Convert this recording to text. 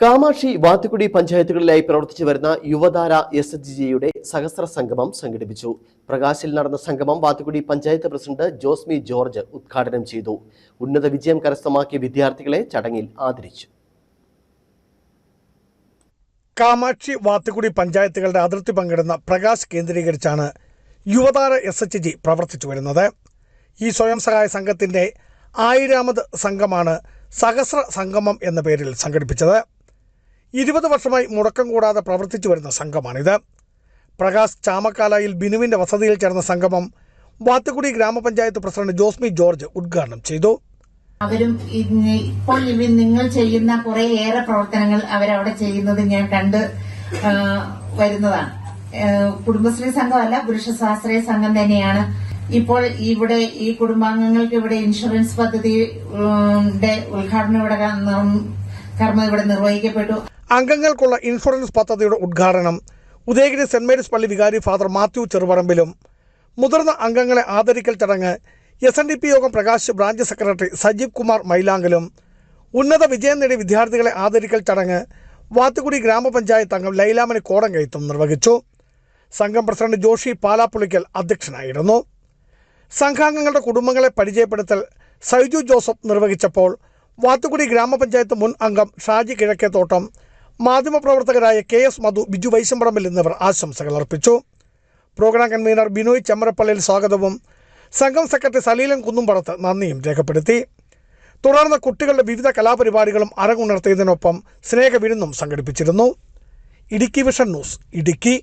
കാമാക്ഷി വാത്തുകുടി പഞ്ചായത്തുകളിലായി പ്രവർത്തിച്ചു വരുന്ന യുവതാര SHGയുടെ സഹസ്ര സംഗമം സംഘടിപ്പിച്ചു. പ്രകാശിൽ നടന്ന സംഗമം വാത്തുകുടി പഞ്ചായത്ത് പ്രസിഡന്റ് ജോസ്മി ജോർജ് ഉദ്ഘാടനം ചെയ്തു. ഉന്നത വിജയം കരസ്ഥമാക്കിയ വിദ്യാർത്ഥികളെ ചടങ്ങിൽ ആദരിച്ചു. കാമാക്ഷി വാത്തുകുടി പഞ്ചായത്തുകളുടെ അതിർത്തി പങ്കിടുന്ന പ്രകാശ് കേന്ദ്രീകരിച്ചാണ് യുവതാര SHG പ്രവർത്തിച്ചു വരുന്നത്. ഈ സ്വയം സഹായ സംഘത്തിന്റെ 1000ാമത് സംഘമാണ് സഹസ്ര സംഗമം എന്ന പേരിൽ സംഘടിപ്പിച്ചത്. 20 വർഷമായി മുടക്കം കൂടാതെ പ്രവർത്തിച്ചു വരുന്ന സംഘമാണിത്. പ്രകാശ് ചാമക്കാലയിൽ ബിനുവിന്റെ വസതിയിൽ ചേർന്ന സംഗമം വാത്തുകുടി ഗ്രാമപഞ്ചായത്ത് പ്രസിഡന്റ് ജോസ്മി ജോർജ് ഉദ്ഘാടനം ചെയ്തു. അവരും ഇപ്പോൾ നിങ്ങൾ ചെയ്യുന്ന കുറേയേറെ പ്രവർത്തനങ്ങൾ അവരവിടെ ചെയ്യുന്നത് ഞാൻ കണ്ട് വരുന്നതാണ്. കുടുംബശ്രീ സംഘമല്ല, പുരുഷ സ്വാശ്രയ സംഘം തന്നെയാണ്. ഇപ്പോൾ ഇവിടെ ഈ കുടുംബാംഗങ്ങൾക്ക് ഇവിടെ ഇൻഷുറൻസ് പദ്ധതിയുടെ ഉദ്ഘാടനം കർമ്മം ഇവിടെ നിർവഹിക്കപ്പെട്ടു. അംഗങ്ങൾക്കുള്ള ഇൻഷുറൻസ് പദ്ധതിയുടെ ഉദ്ഘാടനം ഉദയഗിരി സെന്റ് മേരീസ് പള്ളി വികാരി ഫാദർ മാത്യു ചെറുപറമ്പിലും, മുതിർന്ന അംഗങ്ങളെ ആദരിക്കൽ ചടങ്ങ് SNDP യോഗം പ്രകാശ് ബ്രാഞ്ച് സെക്രട്ടറി സജീവ് കുമാർ മൈലാങ്കലും, ഉന്നത വിജയം നേടിയ വിദ്യാർത്ഥികളെ ആദരിക്കൽ ചടങ്ങ് വാത്തുകുടി ഗ്രാമപഞ്ചായത്ത് അംഗം ലൈലാമണി കോടങ്കയത്തും നിർവഹിച്ചു. സംഘം പ്രസിഡന്റ് ജോഷി പാലാപ്പുളിക്കൽ അധ്യക്ഷനായിരുന്നു. സംഘാംഗങ്ങളുടെ കുടുംബങ്ങളെ പരിചയപ്പെടുത്തൽ സൈജു ജോസഫ് നിർവഹിച്ചപ്പോൾ വാത്തുകുടി ഗ്രാമപഞ്ചായത്ത് മുൻ അംഗം ഷാജി കിഴക്കേത്തോട്ടം, മാധ്യമപ്രവർത്തകരായ KS മധു, ബിജു വൈശമ്പറമ്പിൽ എന്നിവർ ആശംസകൾ അർപ്പിച്ചു. പ്രോഗ്രാം കൺവീനർ ബിനോയ് ചെമ്മരപ്പള്ളിയിൽ സ്വാഗതവും സംഘം സെക്രട്ടറി സലീലൻ കുന്നുംപുറത്ത് നന്ദിയും രേഖപ്പെടുത്തി. തുടർന്ന് കുട്ടികളുടെ വിവിധ കലാപരിപാടികളും അരങ്ങുണർത്തിയതിനൊപ്പം സ്നേഹവിരുന്നും സംഘടിപ്പിച്ചിരുന്നു. Idukki vision news, Idukki.